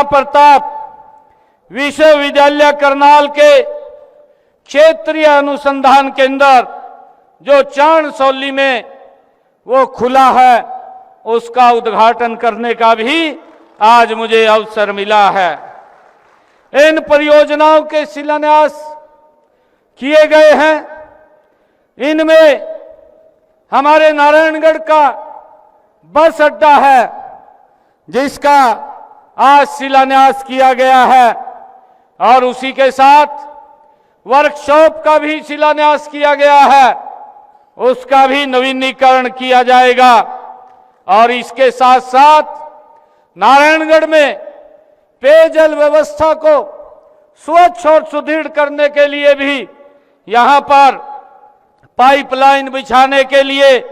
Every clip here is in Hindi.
प्रताप विश्वविद्यालय करनाल के क्षेत्रीय अनुसंधान केंद्र जो चाणसौली में वो खुला है, उसका उद्घाटन करने का भी आज मुझे अवसर मिला है। इन परियोजनाओं के शिलान्यास किए गए हैं। इनमें हमारे नारायणगढ़ का बस अड्डा है, जिसका आज शिलान्यास किया गया है, और उसी के साथ वर्कशॉप का भी शिलान्यास किया गया है, उसका भी नवीनीकरण किया जाएगा। और इसके साथ साथ नारायणगढ़ में पेयजल व्यवस्था को स्वच्छ और सुदृढ़ करने के लिए भी यहां पर पाइपलाइन बिछाने के लिए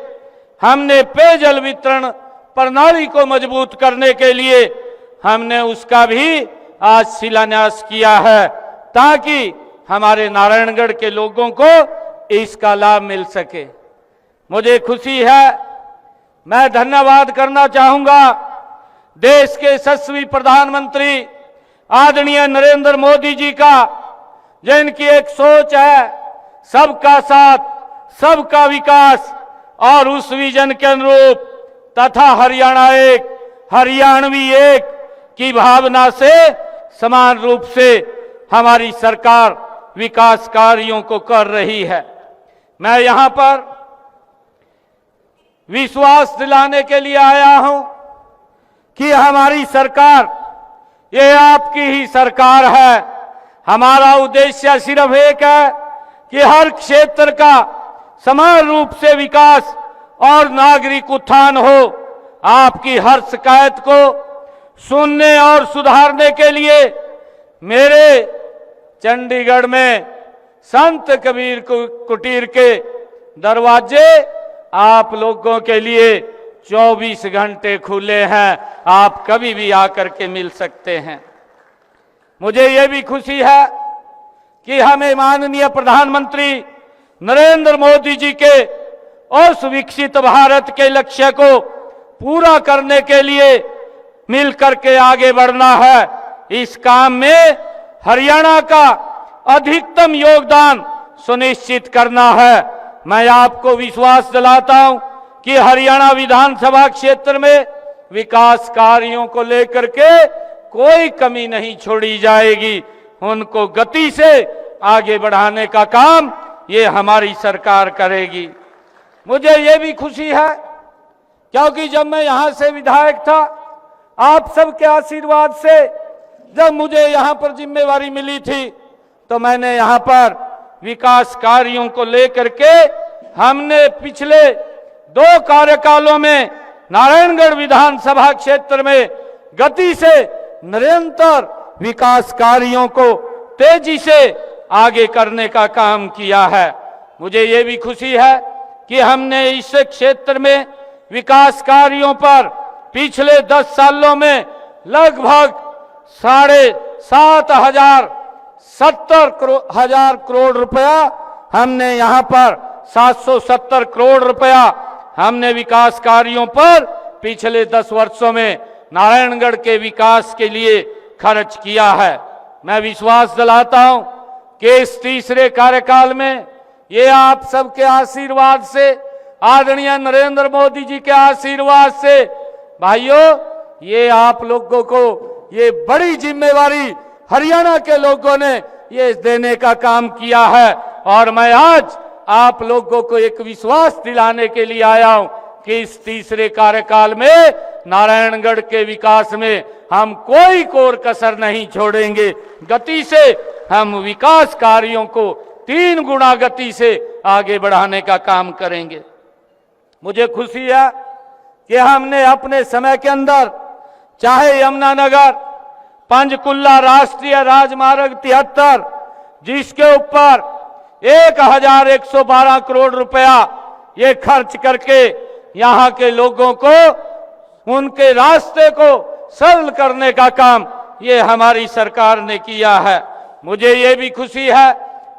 हमने पेयजल वितरण प्रणाली को मजबूत करने के लिए हमने उसका भी आज शिलान्यास किया है, ताकि हमारे नारायणगढ़ के लोगों को इसका लाभ मिल सके। मुझे खुशी है, मैं धन्यवाद करना चाहूंगा देश के यशस्वी प्रधानमंत्री आदरणीय नरेंद्र मोदी जी का, जिनकी एक सोच है सबका साथ सबका विकास, और उस विजन के अनुरूप तथा हरियाणा एक हरियाणवी एक की भावना से समान रूप से हमारी सरकार विकास कार्यों को कर रही है। मैं यहां पर विश्वास दिलाने के लिए आया हूं कि हमारी सरकार ये आपकी ही सरकार है। हमारा उद्देश्य सिर्फ एक है कि हर क्षेत्र का समान रूप से विकास और नागरिक उत्थान हो। आपकी हर शिकायत को सुनने और सुधारने के लिए मेरे चंडीगढ़ में संत कबीर कुटीर के दरवाजे आप लोगों के लिए 24 घंटे खुले हैं। आप कभी भी आकर के मिल सकते हैं। मुझे ये भी खुशी है कि हमें माननीय प्रधानमंत्री नरेंद्र मोदी जी के उस विकसित भारत के लक्ष्य को पूरा करने के लिए मिलकर के आगे बढ़ना है। इस काम में हरियाणा का अधिकतम योगदान सुनिश्चित करना है। मैं आपको विश्वास दिलाता हूं कि हरियाणा विधानसभा क्षेत्र में विकास कार्यों को लेकर के कोई कमी नहीं छोड़ी जाएगी। उनको गति से आगे बढ़ाने का काम ये हमारी सरकार करेगी। मुझे ये भी खुशी है क्योंकि जब मैं यहां से विधायक था, आप सबके आशीर्वाद से जब मुझे यहां पर जिम्मेवारी मिली थी, तो मैंने यहां पर विकास कार्यों को लेकर के हमने पिछले 2 कार्यकालों में नारायणगढ़ विधानसभा क्षेत्र में गति से निरंतर विकास कार्यों को तेजी से आगे करने का काम किया है। मुझे ये भी खुशी है कि हमने इस क्षेत्र में विकास कार्यों पर पिछले 10 सालों में लगभग 7,70 करोड़ रुपया हमने यहाँ पर 770 करोड़ रुपया हमने विकास कार्यों पर पिछले 10 वर्षों में नारायणगढ़ के विकास के लिए खर्च किया है। मैं विश्वास दिलाता हूं कि इस तीसरे कार्यकाल में ये आप सबके आशीर्वाद से, आदरणीय नरेंद्र मोदी जी के आशीर्वाद से, भाइयों, ये आप लोगों को ये बड़ी जिम्मेवारी हरियाणा के लोगों ने ये देने का काम किया है। और मैं आज आप लोगों को एक विश्वास दिलाने के लिए आया हूं कि इस तीसरे कार्यकाल में नारायणगढ़ के विकास में हम कोई कोर कसर नहीं छोड़ेंगे। गति से हम विकास कार्यों को 3 गुना गति से आगे बढ़ाने का काम करेंगे। मुझे खुशी है कि हमने अपने समय के अंदर चाहे यमुनानगर पंचकुला राष्ट्रीय राजमार्ग 73 जिसके ऊपर 1112 करोड़ रुपया ये खर्च करके यहाँ के लोगों को उनके रास्ते को सरल करने का काम ये हमारी सरकार ने किया है। मुझे ये भी खुशी है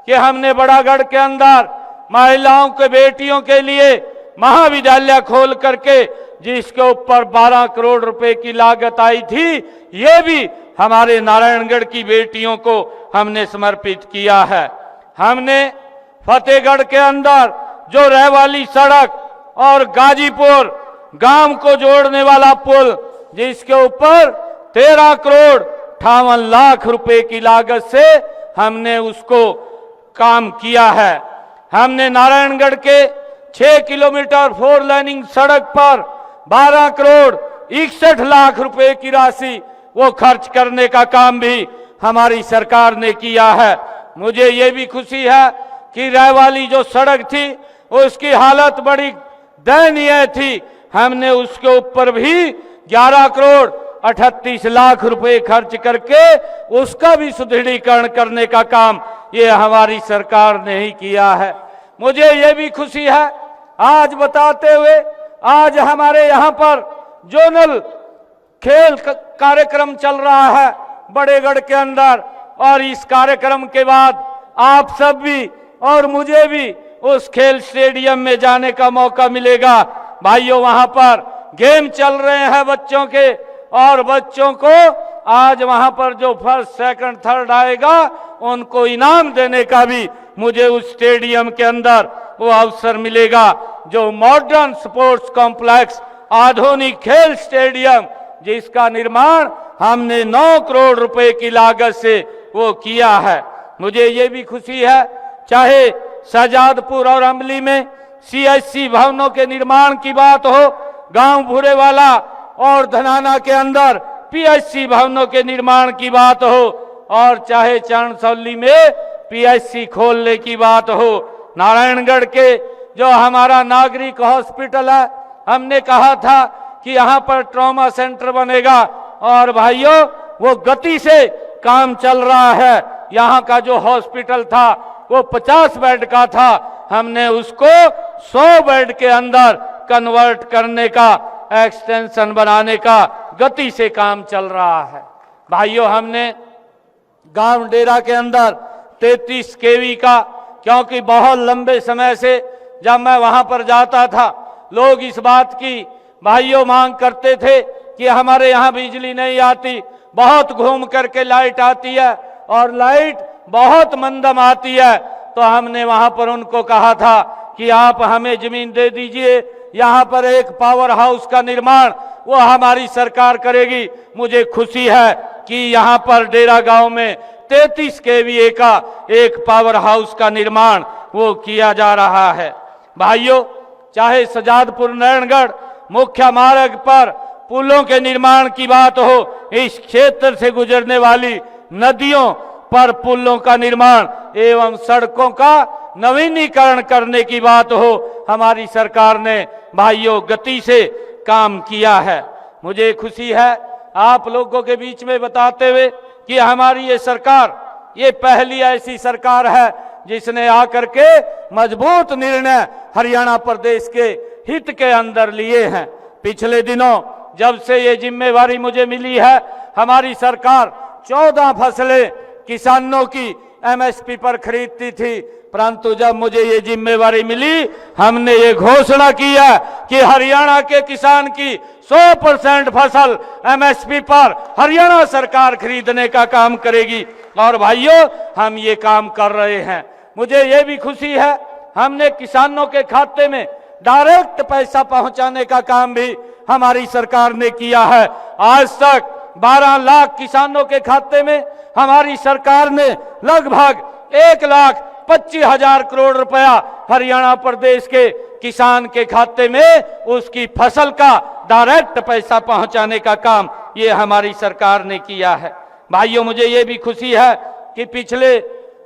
कि हमने बड़ागढ़ के अंदर महिलाओं के बेटियों के लिए महाविद्यालय खोल करके जिसके ऊपर 12 करोड़ रुपए की लागत आई थी, ये भी हमारे नारायणगढ़ की बेटियों को हमने समर्पित किया है। हमने फतेहगढ़ के अंदर जो रहवाली सड़क और गाजीपुर गांव को जोड़ने वाला पुल, जिसके ऊपर 13 करोड़ 58 लाख रुपए की लागत से हमने उसको काम किया है। हमने नारायणगढ़ के 6 किलोमीटर 4 लाइनिंग सड़क पर 12 करोड़ 61 लाख रुपए की राशि वो खर्च करने का काम भी हमारी सरकार ने किया है। मुझे ये भी खुशी है कि रहवाली जो सड़क थी उसकी हालत बड़ी दयनीय थी, हमने उसके ऊपर भी 11 करोड़ 38 लाख रुपए खर्च करके उसका भी सुदृढ़ीकरण करने का काम ये हमारी सरकार ने ही किया है। मुझे ये भी खुशी है आज बताते हुए, आज हमारे यहाँ पर जोनल खेल कार्यक्रम चल रहा है बड़ेगढ़ के अंदर, और इस कार्यक्रम के बाद आप सब भी और मुझे भी उस खेल स्टेडियम में जाने का मौका मिलेगा। भाइयों, वहां पर गेम चल रहे हैं बच्चों के, और बच्चों को आज वहां पर जो फर्स्ट सेकंड थर्ड आएगा उनको इनाम देने का भी मुझे उस स्टेडियम के अंदर वो अवसर मिलेगा। जो मॉडर्न स्पोर्ट्स कॉम्प्लेक्स, आधुनिक खेल स्टेडियम, जिसका निर्माण हमने 9 करोड़ रुपए की लागत से वो किया है। मुझे ये भी खुशी है, चाहे शाहजादपुर और अमली में CSC भवनों के निर्माण की बात हो, गांव भूरेवाला और धनाना के अंदर PSC भवनों के निर्माण की बात हो, और चाहे चरणसौली में PSC खोलने की बात हो, नारायणगढ़ के जो हमारा नागरिक हॉस्पिटल है, हमने कहा था कि यहाँ पर ट्रॉमा सेंटर बनेगा, और भाइयों वो गति से काम चल रहा है। यहाँ का जो हॉस्पिटल था वो 50 बेड का था, हमने उसको 100 बेड के अंदर कन्वर्ट करने का, एक्सटेंशन बनाने का गति से काम चल रहा है। भाइयों, हमने गांव डेरा के अंदर 33 केवी का, क्योंकि बहुत लंबे समय से जब मैं वहां पर जाता था लोग इस बात की भाइयों मांग करते थे कि हमारे यहाँ बिजली नहीं आती, बहुत घूम करके लाइट आती है और लाइट बहुत मंदम आती है। तो हमने वहां पर उनको कहा था कि आप हमें जमीन दे दीजिए, यहाँ पर एक पावर हाउस का निर्माण वो हमारी सरकार करेगी। मुझे खुशी है कि यहाँ पर डेरा गांव में 33 केवीए का एक पावर हाउस का निर्माण वो किया जा रहा है। भाइयों, चाहे शाहजादपुर नारायणगढ़ मुख्य मार्ग पर पुलों के निर्माण की बात हो, इस क्षेत्र से गुजरने वाली नदियों पर पुलों का निर्माण एवं सड़कों का नवीनीकरण करने की बात हो, हमारी सरकार ने भाइयों गति से काम किया है। मुझे खुशी है आप लोगों के बीच में बताते हुए कि हमारी ये सरकार, ये पहली ऐसी सरकार है जिसने आकर के मजबूत निर्णय हरियाणा प्रदेश के हित के अंदर लिए हैं। पिछले दिनों जब से ये जिम्मेवारी मुझे मिली है, हमारी सरकार 14 फसलें किसानों की MSP पर खरीदती थी, परंतु जब मुझे ये जिम्मेवारी मिली, हमने ये घोषणा किया कि हरियाणा के किसान की 100% फसल MSP पर हरियाणा सरकार खरीदने का काम करेगी। और भाइयों, हम ये काम कर रहे हैं। मुझे ये भी खुशी है, हमने किसानों के खाते में डायरेक्ट पैसा पहुंचाने का काम भी हमारी सरकार ने किया है। आज तक 12 लाख किसानों के खाते में हमारी सरकार ने लगभग 1,25,000 करोड़ रुपया हरियाणा प्रदेश के किसान के खाते में उसकी फसल का डायरेक्ट पैसा पहुंचाने का काम ये हमारी सरकार ने किया है। भाइयों, मुझे ये भी खुशी है कि पिछले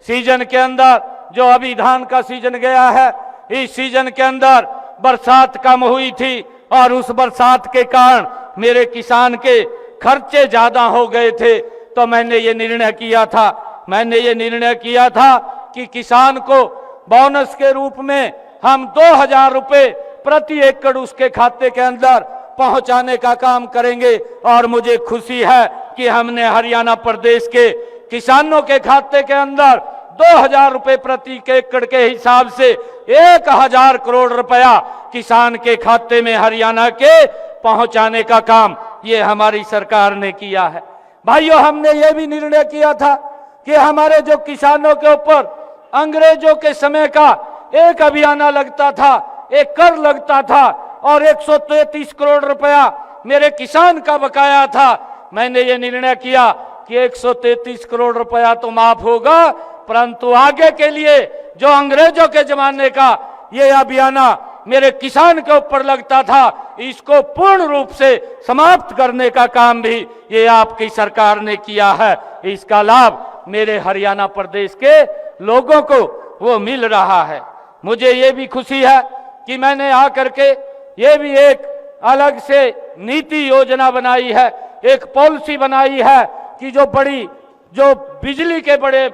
सीजन के अंदर जो अभी धान का सीजन गया है, इस सीजन के अंदर बरसात कम हुई थी और उस बरसात के कारण मेरे किसान के खर्चे ज्यादा हो गए थे। तो मैंने ये निर्णय किया था कि किसान को बोनस के रूप में हम 2,000 रुपए प्रति एकड़ उसके खाते के अंदर पहुंचाने का काम करेंगे। और मुझे खुशी है कि हमने हरियाणा प्रदेश के किसानों के खाते के अंदर 2000 रुपए प्रति एकड़ के हिसाब से 1000 करोड़ रुपया किसान के खाते में हरियाणा के पहुंचाने का काम ये हमारी सरकार ने किया है। भाइयों, हमने ये भी निर्णय किया था कि हमारे जो किसानों के ऊपर अंग्रेजों के समय का एक अभियान लगता था, एक कर लगता था और 133 करोड़ रुपया मेरे किसान का बकाया था। मैंने ये निर्णय किया कि 133 करोड़ रुपया तो माफ होगा, परंतु आगे के लिए जो अंग्रेजों के जमाने का ये अभियान मेरे किसान के ऊपर लगता था, इसको पूर्ण रूप से समाप्त करने का काम भी ये आपकी सरकार ने किया है। इसका लाभ मेरे हरियाणा प्रदेश के लोगों को वो मिल रहा है। मुझे ये भी खुशी है कि मैंने आकर के ये भी एक अलग से नीति योजना बनाई है, एक पॉलिसी बनाई है कि जो बिजली के बड़े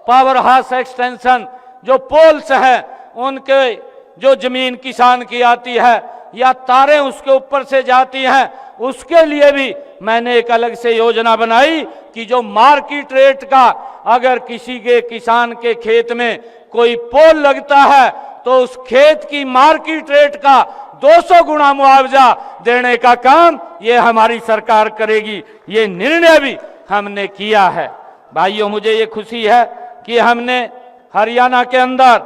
पावर हाउस एक्सटेंशन जो पोल्स हैं, उनके जो जमीन किसान की आती है या तारें उसके ऊपर से जाती हैं, उसके लिए भी मैंने एक अलग से योजना बनाई कि जो मार्केट रेट का अगर किसी के किसान के खेत में कोई पोल लगता है तो उस खेत की मार्केट रेट का 200 गुना मुआवजा देने का काम ये हमारी सरकार करेगी। ये निर्णय भी हमने किया है। भाइयों, मुझे ये खुशी है कि हमने हरियाणा के अंदर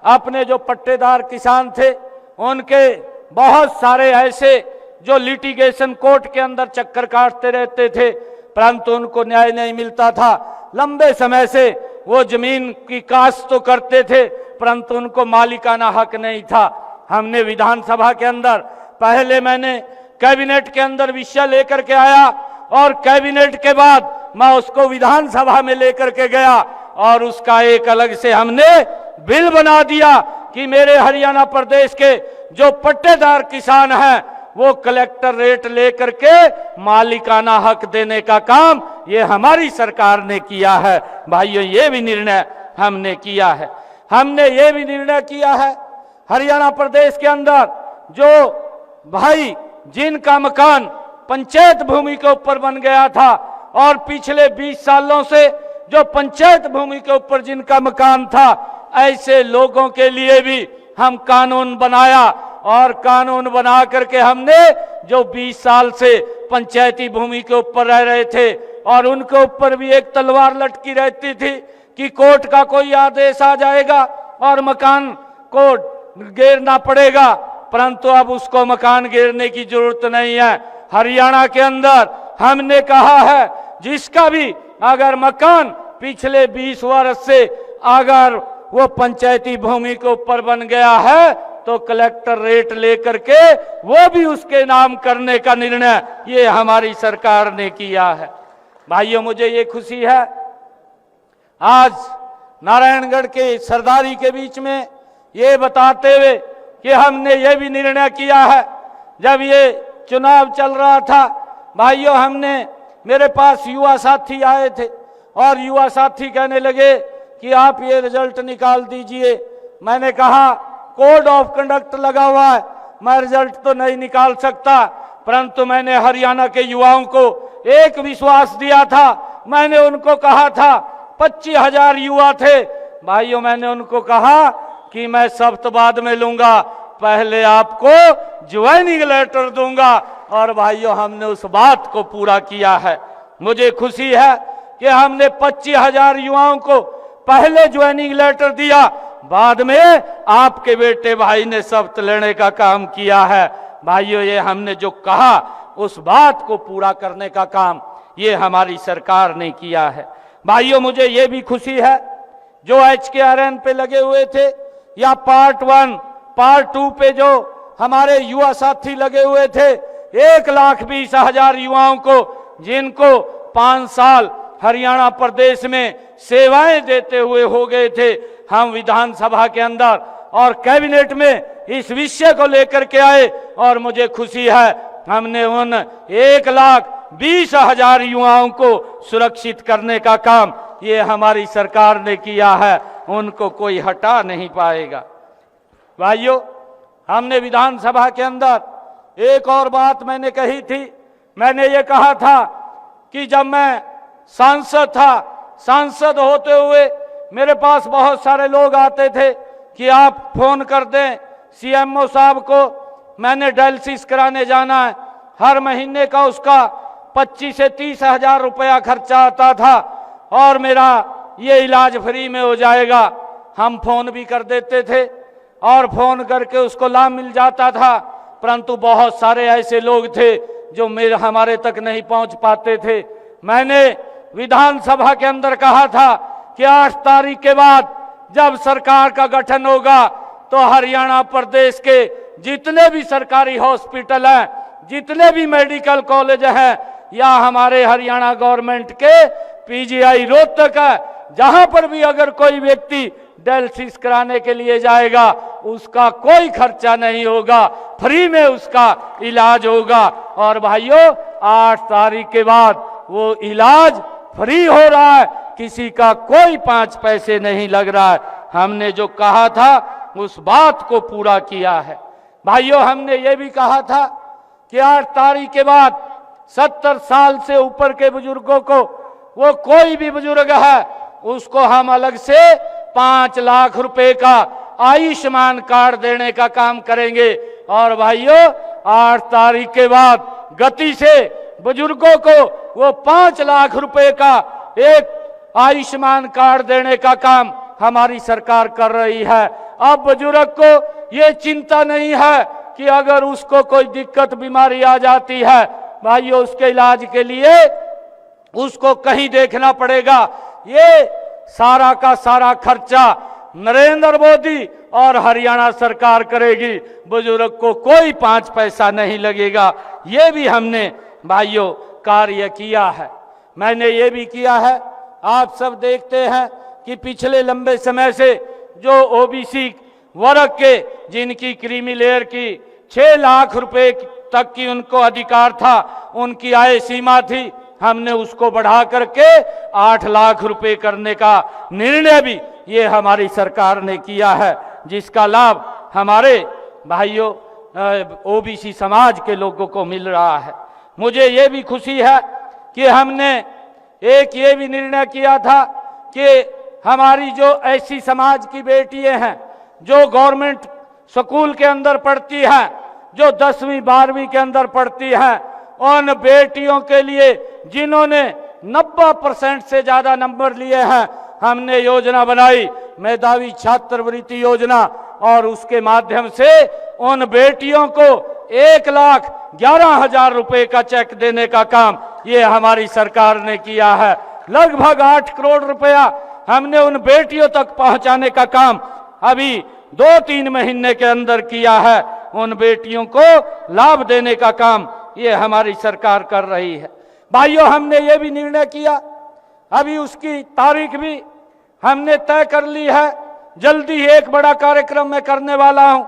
अपने जो पट्टेदार किसान थे उनके बहुत सारे ऐसे जो लिटिगेशन कोर्ट के अंदर चक्कर काटते रहते थे, परंतु उनको न्याय नहीं मिलता था। लंबे समय से वो जमीन की काश्त तो करते थे, परंतु उनको मालिकाना हक नहीं था। हमने विधानसभा के अंदर पहले मैंने कैबिनेट के अंदर विषय लेकर के आया और कैबिनेट के बाद मैं उसको विधानसभा में लेकर के गया और उसका एक अलग से हमने बिल बना दिया कि मेरे हरियाणा प्रदेश के जो पट्टेदार किसान हैं वो कलेक्टर रेट लेकर के मालिकाना हक देने का काम ये हमारी सरकार ने किया है। भाइयों, ये भी निर्णय हमने किया है। हमने ये भी निर्णय किया है हरियाणा प्रदेश के अंदर जो भाई जिनका मकान पंचायत भूमि के ऊपर बन गया था और पिछले 20 सालों से जो पंचायत भूमि के ऊपर जिनका मकान था, ऐसे लोगों के लिए भी हम कानून बनाया और कानून बना करके हमने जो 20 साल से पंचायती भूमि के ऊपर रह रहे थे और उनके ऊपर भी एक तलवार लटकी रहती थी कि कोर्ट का कोई आदेश आ जाएगा और मकान को गिरना पड़ेगा, परंतु अब उसको मकान गिरने की जरूरत नहीं है। हरियाणा के अंदर हमने कहा है जिसका भी अगर मकान पिछले 20 वर्ष से अगर वो पंचायती भूमि के ऊपर बन गया है तो कलेक्टर रेट लेकर के वो भी उसके नाम करने का निर्णय ये हमारी सरकार ने किया है। भाइयों, मुझे ये खुशी है आज नारायणगढ़ के सरदारी के बीच में ये बताते हुए कि हमने ये भी निर्णय किया है। जब ये चुनाव चल रहा था भाइयों, मेरे पास युवा साथी आए थे और युवा साथी कहने लगे कि आप ये रिजल्ट निकाल दीजिए। मैंने कहा कोड ऑफ कंडक्ट लगा हुआ है, मैं रिजल्ट तो नहीं निकाल सकता, परंतु मैंने हरियाणा के युवाओं को एक विश्वास दिया था। मैंने उनको कहा था 25,000 युवा थे भाइयों, मैंने उनको कहा कि मैं शब्द बाद में लूंगा, पहले आपको ज्वाइनिंग लेटर दूंगा और भाइयों हमने उस बात को पूरा किया है। मुझे खुशी है कि हमने 25,000 युवाओं को पहले ज्वाइनिंग लेटर दिया, बाद में आपके बेटे भाई ने शपथ लेने का काम किया है। भाइयों, ये हमने जो कहा उस बात को पूरा करने का काम ये हमारी सरकार ने किया है। भाइयों, मुझे ये भी खुशी है जो HKRN पे लगे हुए थे या पार्ट 1 पार्ट 2 पे जो हमारे युवा साथी लगे हुए थे, 1,20,000 युवाओं को जिनको 5 साल हरियाणा प्रदेश में सेवाएं देते हुए हो गए थे, हम विधानसभा के अंदर और कैबिनेट में इस विषय को लेकर के आए और मुझे खुशी है हमने उन 1,20,000 युवाओं को सुरक्षित करने का काम ये हमारी सरकार ने किया है, उनको कोई हटा नहीं पाएगा। भाइयों, हमने विधानसभा के अंदर एक और बात मैंने कही थी। मैंने ये कहा था कि जब मैं सांसद था, सांसद होते हुए मेरे पास बहुत सारे लोग आते थे कि आप फोन कर दें सीएमओ साहब को, मैंने डायलिसिस कराने जाना है। हर महीने का उसका 25 से 30 हजार रुपया खर्चा आता था और मेरा ये इलाज फ्री में हो जाएगा। हम फोन भी कर देते थे और फोन करके उसको लाभ मिल जाता था, परंतु बहुत सारे ऐसे लोग थे जो हमारे तक नहीं पहुंच पाते थे। मैंने विधानसभा के अंदर कहा था कि 8 तारीख के बाद जब सरकार का गठन होगा तो हरियाणा प्रदेश के जितने भी सरकारी हॉस्पिटल हैं, जितने भी मेडिकल कॉलेज हैं या हमारे हरियाणा गवर्नमेंट के पीजीआई रोहतक है, जहां पर भी अगर कोई व्यक्ति डायलिसिस कराने के लिए जाएगा उसका कोई खर्चा नहीं होगा, फ्री में उसका इलाज होगा। और भाइयों 8 तारीख के बाद वो इलाज फ्री हो रहा है, किसी का कोई 5 पैसे नहीं लग रहा है। हमने जो कहा था उस बात को पूरा किया है। भाइयों हमने ये भी कहा था कि 8 तारीख के बाद 70 साल से ऊपर के बुजुर्गों को, वो कोई भी बुजुर्ग है, उसको हम अलग से 5 लाख रुपए का आयुष्मान कार्ड देने का काम करेंगे। और भाइयों 8 तारीख के बाद गति से बुजुर्गों को वो 5 लाख रुपए का एक आयुष्मान कार्ड देने का काम हमारी सरकार कर रही है। अब बुजुर्ग को ये चिंता नहीं है कि अगर उसको कोई दिक्कत बीमारी आ जाती है, भाइयों उसके इलाज के लिए उसको कहीं देखना पड़ेगा। ये सारा का सारा खर्चा नरेंद्र मोदी और हरियाणा सरकार करेगी, बुजुर्ग को कोई 5 पैसा नहीं लगेगा। ये भी हमने भाइयों कार्य किया है। मैंने ये भी किया है, आप सब देखते हैं कि पिछले लंबे समय से जो ओबीसी वर्ग के जिनकी क्रीमी लेयर की 6 लाख रुपए तक की उनको अधिकार था, उनकी आय सीमा थी, हमने उसको बढ़ा करके 8 लाख रुपए करने का निर्णय भी ये हमारी सरकार ने किया है, जिसका लाभ हमारे भाइयों ओबीसी समाज के लोगों को मिल रहा है। मुझे ये भी खुशी है कि हमने एक ये भी निर्णय किया था कि हमारी जो ऐसी समाज की बेटियां हैं जो गवर्नमेंट स्कूल के अंदर पढ़ती हैं, जो 10वीं 12वीं के अंदर पढ़ती हैं, उन बेटियों के लिए जिन्होंने 90% से ज्यादा नंबर लिए हैं, हमने योजना बनाई मेधावी छात्रवृत्ति योजना, और उसके माध्यम से उन बेटियों को 1,11,000 रुपए का चेक देने का काम ये हमारी सरकार ने किया है। लगभग 8 करोड़ रुपया हमने उन बेटियों तक पहुंचाने का काम अभी 2-3 महीने के अंदर किया है। उन बेटियों को लाभ देने का काम ये हमारी सरकार कर रही है। भाइयों हमने ये भी निर्णय किया, अभी उसकी तारीख भी हमने तय कर ली है, जल्दी एक बड़ा कार्यक्रम मैं करने वाला हूं।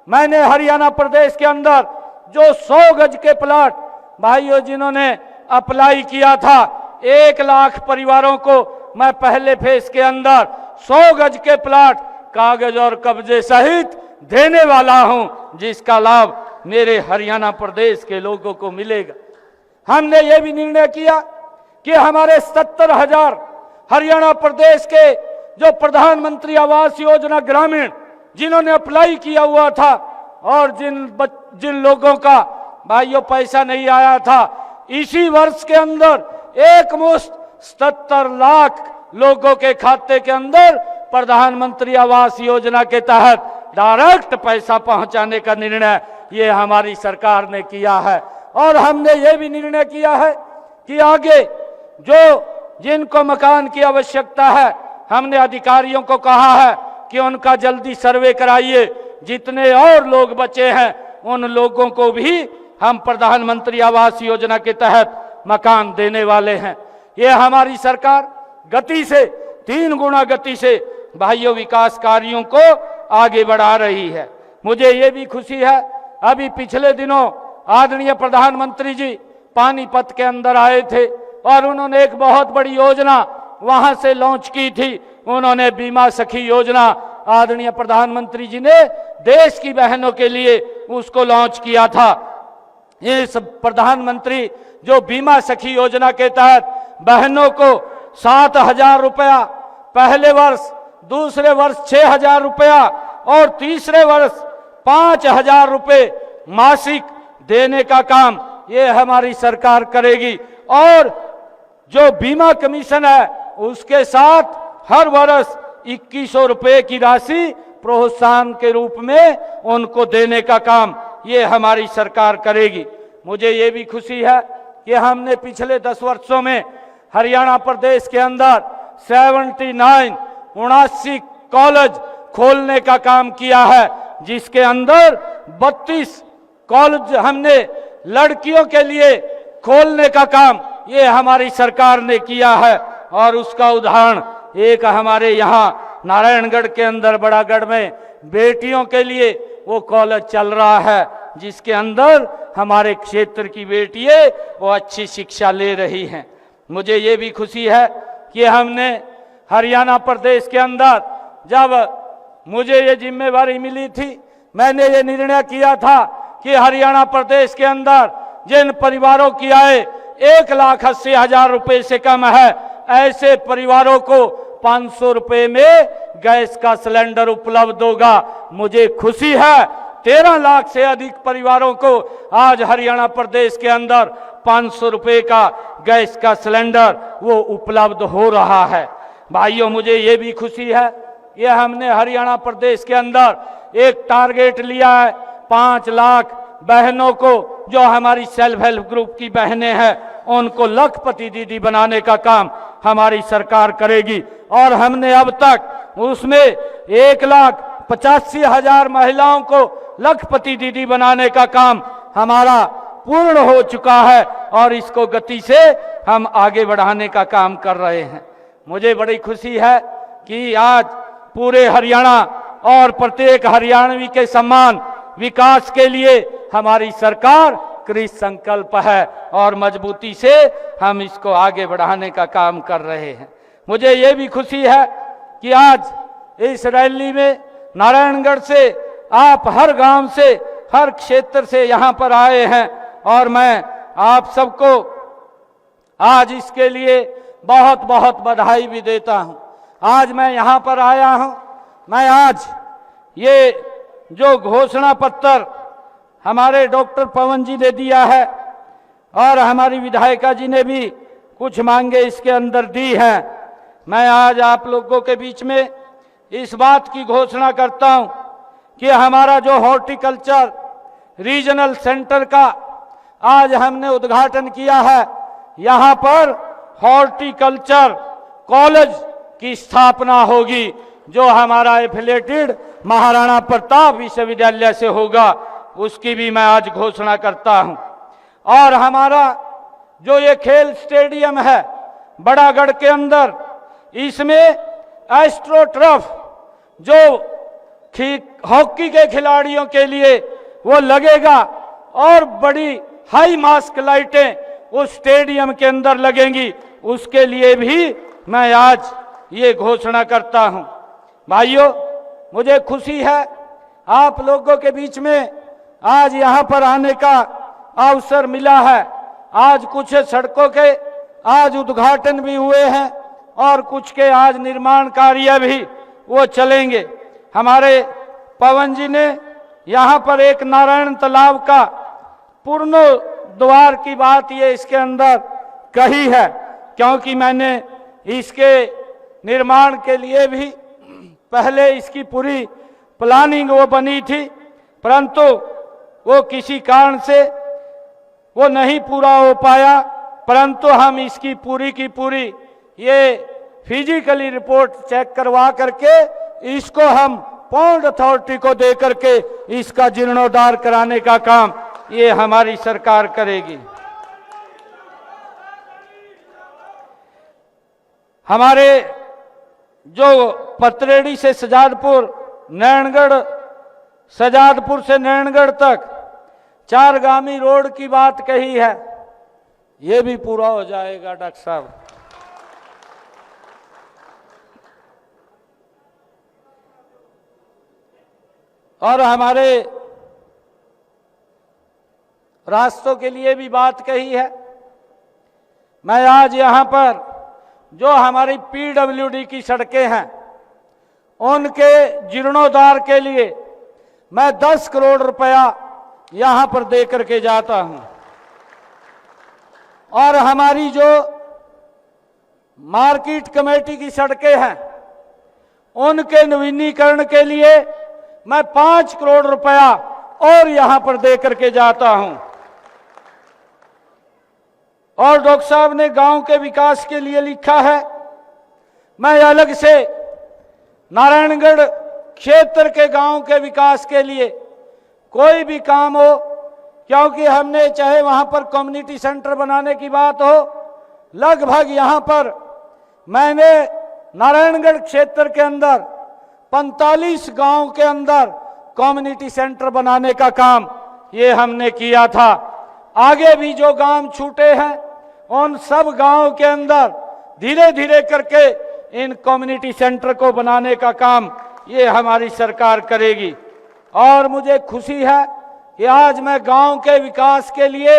मैंने हरियाणा प्रदेश के अंदर जो 100 गज के प्लाट भाइयों जिन्होंने अप्लाई किया था, 1 लाख परिवारों को मैं पहले फेज के अंदर 100 गज के प्लाट कागज और कब्जे सहित देने वाला हूं, जिसका लाभ मेरे हरियाणा प्रदेश के लोगों को मिलेगा। हमने ये भी निर्णय किया कि हमारे 70,000 हरियाणा प्रदेश के जो प्रधानमंत्री आवास योजना ग्रामीण जिन्होंने अप्लाई किया हुआ था और जिन लोगों का भाइयों पैसा नहीं आया था, इसी वर्ष के अंदर एक मुश्त 77 लाख लोगों के खाते के अंदर प्रधानमंत्री आवास योजना के तहत डायरेक्ट पैसा पहुंचाने का निर्णय ये हमारी सरकार ने किया है। और हमने ये भी निर्णय किया है कि आगे जो जिनको मकान की आवश्यकता है, हमने अधिकारियों को कहा है कि उनका जल्दी सर्वे कराइए। जितने और लोग बचे हैं उन लोगों को भी हम प्रधानमंत्री आवास योजना के तहत मकान देने वाले हैं। ये हमारी सरकार गति से 3 गुना गति से भाइयों विकास कार्यों को आगे बढ़ा रही है। मुझे ये भी खुशी है, अभी पिछले दिनों आदरणीय प्रधानमंत्री जी पानीपत के अंदर आए थे और उन्होंने एक बहुत बड़ी योजना वहां से लॉन्च की थी। उन्होंने बीमा सखी योजना आदरणीय प्रधानमंत्री जी ने देश की बहनों के लिए उसको लॉन्च किया था। इस प्रधानमंत्री जो बीमा सखी योजना के तहत बहनों को 7,000 रुपया पहले वर्ष, दूसरे वर्ष 6,000 रुपया और तीसरे वर्ष 5,000 रुपये मासिक देने का काम ये हमारी सरकार करेगी। और जो बीमा कमीशन है उसके साथ हर वर्ष 2,100 रुपये की राशि प्रोत्साहन के रूप में उनको देने का काम ये हमारी सरकार करेगी। मुझे ये भी खुशी है कि हमने पिछले 10 वर्षों में हरियाणा प्रदेश के अंदर 79 कॉलेज खोलने का काम किया है, जिसके अंदर 32 कॉलेज हमने लड़कियों के लिए खोलने का काम ये हमारी सरकार ने किया है। और उसका उदाहरण एक हमारे यहाँ नारायणगढ़ के अंदर बड़ागढ़ में बेटियों के लिए वो कॉलेज चल रहा है, जिसके अंदर हमारे क्षेत्र की बेटियां वो अच्छी शिक्षा ले रही हैं। मुझे ये भी खुशी है कि हमने हरियाणा प्रदेश के अंदर जब मुझे ये जिम्मेवारी मिली थी, मैंने ये निर्णय किया था कि हरियाणा प्रदेश के अंदर जिन परिवारों की आय 1,80,000 रुपये से कम है, ऐसे परिवारों को 500 रुपये में गैस का सिलेंडर उपलब्ध होगा। मुझे खुशी है 13 लाख से अधिक परिवारों को आज हरियाणा प्रदेश के अंदर 500 रुपये का गैस का सिलेंडर वो उपलब्ध हो रहा है। भाइयों, मुझे ये भी खुशी है, ये हमने हरियाणा प्रदेश के अंदर एक टारगेट लिया है 5 लाख बहनों को, जो हमारी सेल्फ हेल्प ग्रुप की बहनें हैं, उनको लखपति दीदी बनाने का काम हमारी सरकार करेगी। और हमने अब तक उसमें 1,85,000 महिलाओं को लखपति दीदी बनाने का काम हमारा पूर्ण हो चुका है और इसको गति से हम आगे बढ़ाने का काम कर रहे हैं। मुझे बड़ी खुशी है कि आज पूरे हरियाणा और प्रत्येक हरियाणवी के सम्मान विकास के लिए हमारी सरकार कृत संकल्प है और मजबूती से हम इसको आगे बढ़ाने का काम कर रहे हैं। मुझे ये भी खुशी है कि आज इस रैली में नारायणगढ़ से आप हर गांव से, हर क्षेत्र से यहाँ पर आए हैं और मैं आप सबको आज इसके लिए बहुत बहुत बधाई भी देता हूँ। आज मैं यहाँ पर आया हूँ, मैं आज ये जो घोषणा पत्र हमारे डॉक्टर पवन जी ने दिया है और हमारी विधायिका जी ने भी कुछ मांगे इसके अंदर दी हैं, मैं आज आप लोगों के बीच में इस बात की घोषणा करता हूं कि हमारा जो हॉर्टिकल्चर रीजनल सेंटर का आज हमने उद्घाटन किया है, यहाँ पर हॉर्टिकल्चर कॉलेज की स्थापना होगी, जो हमारा एफिलेटेड महाराणा प्रताप विश्वविद्यालय से होगा, उसकी भी मैं आज घोषणा करता हूं। और हमारा जो ये खेल स्टेडियम है बड़ागढ़ के अंदर, इसमें एस्ट्रोटर्फ जो हॉकी के खिलाड़ियों के लिए वो लगेगा और बड़ी हाई मास्क लाइटें उस स्टेडियम के अंदर लगेंगी, उसके लिए भी मैं आज ये घोषणा करता हूं। भाइयों, मुझे खुशी है आप लोगों के बीच में आज यहाँ पर आने का अवसर मिला है। आज कुछ सड़कों के आज उद्घाटन भी हुए हैं और कुछ के आज निर्माण कार्य भी वो चलेंगे। हमारे पवन जी ने यहाँ पर एक नारायण तालाब का पुनर्द्वार की बात ये इसके अंदर कही है, क्योंकि मैंने इसके निर्माण के लिए भी पहले इसकी पूरी प्लानिंग वो बनी थी, परंतु वो किसी कारण से वो नहीं पूरा हो पाया। परंतु हम इसकी पूरी की पूरी ये फिजिकली रिपोर्ट चेक करवा करके इसको हम पोर्ट अथॉरिटी को दे करके इसका जीर्णोद्धार कराने का काम ये हमारी सरकार करेगी। हमारे जो पतरेड़ी से सजादपुर, नैनगढ़, सजादपुर से नैनगढ़ तक 4गामी रोड की बात कही है, ये भी पूरा हो जाएगा डॉक्टर साहब। और हमारे रास्तों के लिए भी बात कही है। मैं आज यहाँ पर जो हमारी पीडब्ल्यूडी की सड़कें हैं उनके जीर्णोद्धार के लिए मैं 10 करोड़ रुपया यहां पर दे करके जाता हूं। और हमारी जो मार्केट कमेटी की सड़कें हैं उनके नवीनीकरण के लिए मैं 5 करोड़ रुपया और यहां पर दे करके जाता हूं। और डॉक्टर साहब ने गांव के विकास के लिए लिखा है, मैं अलग से नारायणगढ़ क्षेत्र के गांव के विकास के लिए कोई भी काम हो, क्योंकि हमने चाहे वहां पर कम्युनिटी सेंटर बनाने की बात हो, लगभग यहां पर मैंने नारायणगढ़ क्षेत्र के अंदर 45 गांव के अंदर कम्युनिटी सेंटर बनाने का काम ये हमने किया था। आगे भी जो गांव छूटे हैं उन सब गांव के अंदर धीरे धीरे करके इन कम्युनिटी सेंटर को बनाने का काम ये हमारी सरकार करेगी। और मुझे खुशी है कि आज मैं गांव के विकास के लिए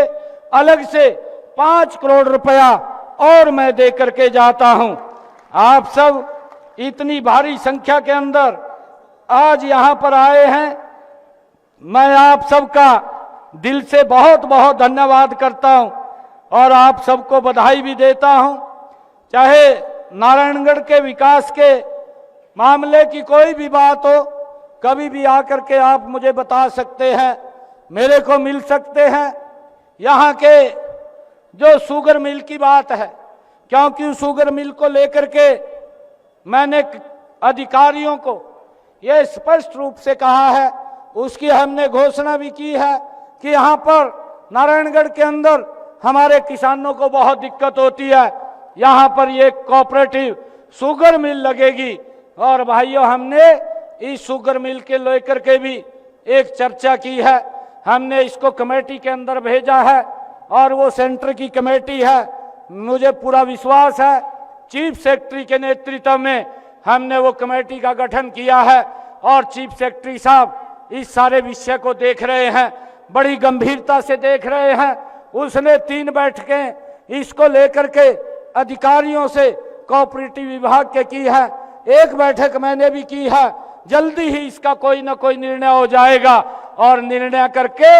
अलग से 5 करोड़ रुपया और मैं दे करके जाता हूं। आप सब इतनी भारी संख्या के अंदर आज यहां पर आए हैं, मैं आप सबका दिल से बहुत बहुत धन्यवाद करता हूं और आप सबको बधाई भी देता हूं। चाहे नारायणगढ़ के विकास के मामले की कोई भी बात हो, कभी भी आकर के आप मुझे बता सकते हैं, मेरे को मिल सकते हैं। यहाँ के जो शुगर मिल की बात है, क्योंकि शुगर मिल को लेकर के मैंने अधिकारियों को यह स्पष्ट रूप से कहा है, उसकी हमने घोषणा भी की है कि यहाँ पर नारायणगढ़ के अंदर हमारे किसानों को बहुत दिक्कत होती है, यहाँ पर ये कोऑपरेटिव शुगर मिल लगेगी। और भाइयों, हमने इस शुगर मिल के लेकर के भी एक चर्चा की है, हमने इसको कमेटी के अंदर भेजा है और वो सेंटर की कमेटी है। मुझे पूरा विश्वास है चीफ सेक्रेटरी के नेतृत्व में हमने वो कमेटी का गठन किया है और चीफ सेक्रेटरी साहब इस सारे विषय को देख रहे हैं, बड़ी गंभीरता से देख रहे हैं। उसने 3 बैठकें इसको लेकर के अधिकारियों से कोऑपरेटिव विभाग के की है, 1 बैठक मैंने भी की है। जल्दी ही इसका कोई ना कोई निर्णय हो जाएगा और निर्णय करके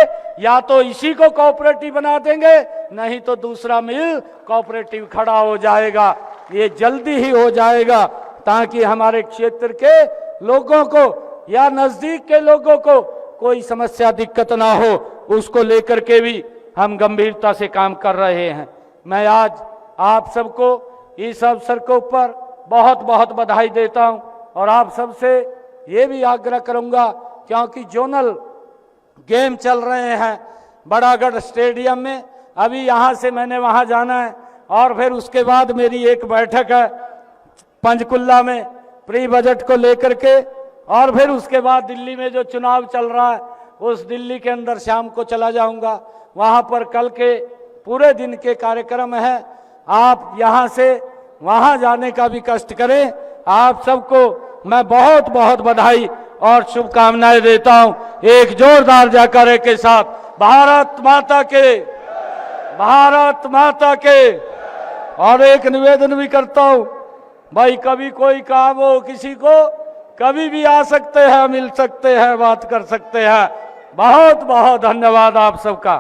या तो इसी को कोऑपरेटिव बना देंगे, नहीं तो दूसरा मिल कोऑपरेटिव खड़ा हो जाएगा। ये जल्दी ही हो जाएगा ताकि हमारे क्षेत्र के लोगों को या नजदीक के लोगों को कोई समस्या दिक्कत ना हो, उसको लेकर के भी हम गंभीरता से काम कर रहे हैं। मैं आज आप सबको इस अवसर के ऊपर बहुत बहुत बधाई देता हूं और आप सबसे ये भी आग्रह करूंगा, क्योंकि जोनल गेम चल रहे हैं बड़ागढ़ स्टेडियम में, अभी यहाँ से मैंने वहाँ जाना है और फिर उसके बाद मेरी एक बैठक है पंचकुला में प्री बजट को लेकर के, और फिर उसके बाद दिल्ली में जो चुनाव चल रहा है उस दिल्ली के अंदर शाम को चला जाऊंगा। वहाँ पर कल के पूरे दिन के कार्यक्रम है, आप यहाँ से वहाँ जाने का भी कष्ट करें। आप सबको मैं बहुत बहुत बधाई और शुभकामनाएं देता हूं। एक जोरदार जयकारे के साथ भारत माता के, भारत माता के। और एक निवेदन भी करता हूं, भाई कभी कोई काम हो किसी को, कभी भी आ सकते हैं, मिल सकते हैं, बात कर सकते हैं। बहुत बहुत धन्यवाद आप सबका।